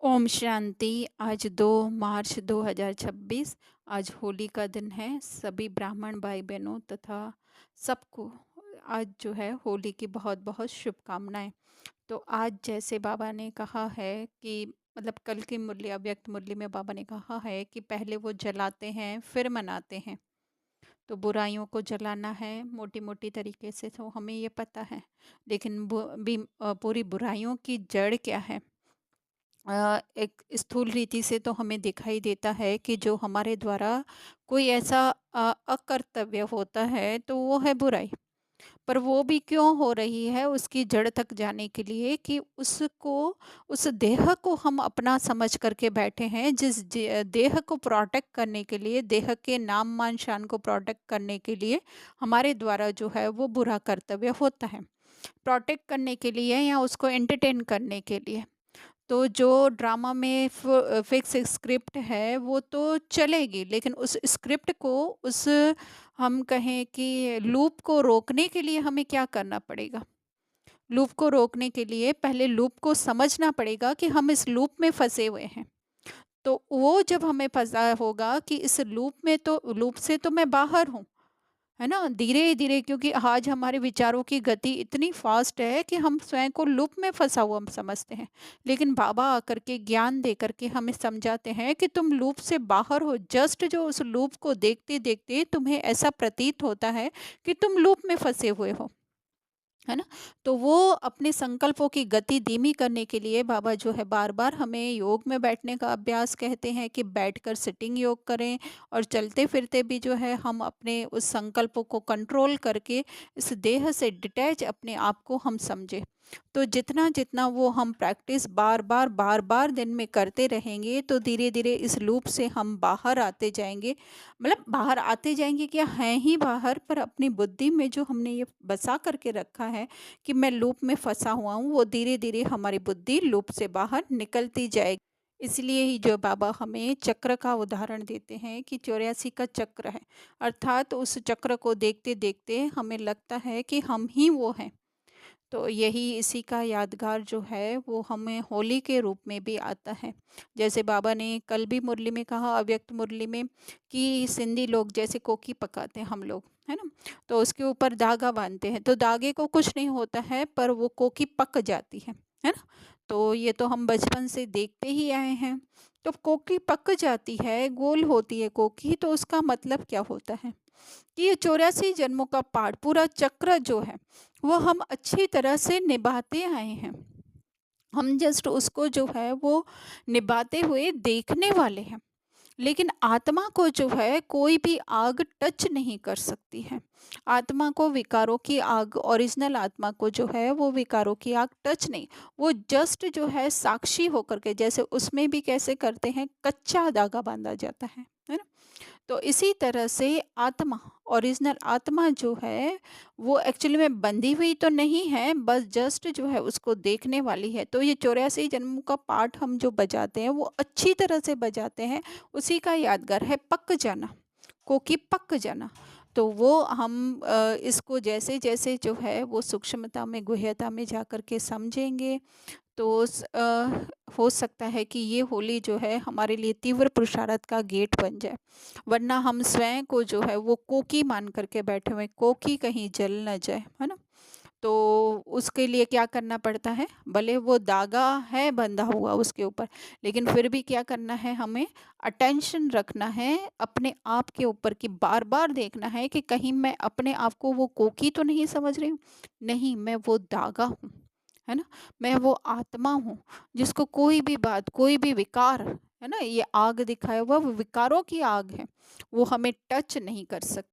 ओम शांति। आज 2 मार्च 2026 आज होली का दिन है। सभी ब्राह्मण भाई बहनों तथा सबको आज जो है होली की बहुत बहुत शुभकामनाएं। तो आज जैसे बाबा ने कहा है कि मतलब कल की मुरली अव्यक्त मुरली में बाबा ने कहा है कि पहले वो जलाते हैं फिर मनाते हैं। तो बुराइयों को जलाना है मोटी मोटी तरीके से तो हमें ये पता है, लेकिन पूरी बुराइयों की जड़ क्या है। एक स्थूल रीति से तो हमें दिखाई देता है कि जो हमारे द्वारा कोई ऐसा अकर्तव्य होता है तो वो है बुराई। पर वो भी क्यों हो रही है उसकी जड़ तक जाने के लिए कि उसको, उस देह को हम अपना समझ करके बैठे हैं, जिस देह को प्रोटेक्ट करने के लिए, देह के नाम मान शान को प्रोटेक्ट करने के लिए हमारे द्वारा जो है वो बुरा कर्तव्य होता है, प्रोटेक्ट करने के लिए या उसको एंटरटेन करने के लिए। तो जो ड्रामा में फिक्स स्क्रिप्ट है वो तो चलेगी, लेकिन उस स्क्रिप्ट को, उस हम कहें कि लूप को रोकने के लिए हमें क्या करना पड़ेगा। लूप को रोकने के लिए पहले लूप को समझना पड़ेगा कि हम इस लूप में फंसे हुए हैं। तो वो जब हमें पता होगा कि इस लूप में, तो लूप से तो मैं बाहर हूँ, है ना, धीरे धीरे, क्योंकि आज हमारे विचारों की गति इतनी फास्ट है कि हम स्वयं को लूप में फंसा हुआ हम समझते हैं। लेकिन बाबा आकर के ज्ञान दे करके हमें समझाते हैं कि तुम लूप से बाहर हो। जस्ट जो उस लूप को देखते देखते तुम्हें ऐसा प्रतीत होता है कि तुम लूप में फंसे हुए हो, है ना। तो वो अपने संकल्पों की गति धीमी करने के लिए बाबा जो है बार बार हमें योग में बैठने का अभ्यास कहते हैं कि बैठकर सिटिंग योग करें, और चलते फिरते भी जो है हम अपने उस संकल्पों को कंट्रोल करके इस देह से डिटैच अपने आप को हम समझें। तो जितना जितना वो हम प्रैक्टिस बार बार दिन में करते रहेंगे तो धीरे धीरे इस लूप से हम बाहर आते जाएंगे। मतलब बाहर आते जाएंगे क्या, हैं ही बाहर, पर अपनी बुद्धि में जो हमने ये बसा करके रखा है कि मैं लूप में फंसा हुआ हूँ, वो धीरे धीरे हमारी बुद्धि लूप से बाहर निकलती जाएगी। इसलिए ही जो बाबा हमें चक्र का उदाहरण देते हैं कि 84 का चक्र है, अर्थात उस चक्र को देखते देखते हमें लगता है कि हम ही वो हैं। तो यही इसी का यादगार जो है वो हमें होली के रूप में भी आता है। जैसे बाबा ने कल भी मुरली में कहा, अव्यक्त मुरली में, कि सिंधी लोग जैसे कोकी पकाते हैं हम लोग, है ना, तो उसके ऊपर धागा बांधते हैं तो धागे को कुछ नहीं होता है, पर वो कोकी पक जाती है ना। तो ये तो हम बचपन से देखते ही आए हैं। तो कोकी पक जाती है, गोल होती है कोकी, तो उसका मतलब क्या होता है कि ये 84 जन्मों का पाठ, पूरा चक्र जो है वो हम अच्छी तरह से निभाते आए हैं। हम जस्ट उसको जो है वो निभाते हुए देखने वाले हैं। लेकिन आत्मा को जो है कोई भी आग टच नहीं कर सकती है। आत्मा को विकारों की आग, ओरिजिनल आत्मा को जो है वो विकारों की आग टच नहीं। वो जस्ट जो है साक्षी होकर के, जैसे उसमें भी कैसे करते हैं, कच्चा धागा बांधा जाता है ना। तो इसी तरह से आत्मा, ओरिजिनल आत्मा जो है वो एक्चुअली में बंधी हुई तो नहीं है, बस जस्ट जो है उसको देखने वाली है। तो ये 84 जन्मों का पाठ हम जो बजाते हैं वो अच्छी तरह से बजाते हैं। उसी का यादगार है पक जाना, कोकी पक जाना। तो वो हम इसको जैसे जैसे जो है वो सूक्ष्मता में, गुह्यता में जा कर के समझेंगे, तो हो सकता है कि ये होली जो है हमारे लिए तीव्र पुरुषार्थ का गेट बन जाए। वरना हम स्वयं को जो है वो कोकी मान करके बैठे हुए, कोकी कहीं जल ना जाए, है ना। तो उसके लिए क्या करना पड़ता है, भले वो धागा है बंधा हुआ उसके ऊपर, लेकिन फिर भी क्या करना है, हमें अटेंशन रखना है अपने आप के ऊपर, कि बार बार देखना है कि कहीं मैं अपने आप को वो कोकी तो नहीं समझ रही हूँ। नहीं, मैं वो धागा हूँ, है ना। मैं वो आत्मा हूँ जिसको कोई भी बात, कोई भी विकार, है ना, ये आग दिखाया हुआ वो विकारों की आग है, वो हमें टच नहीं कर सकती।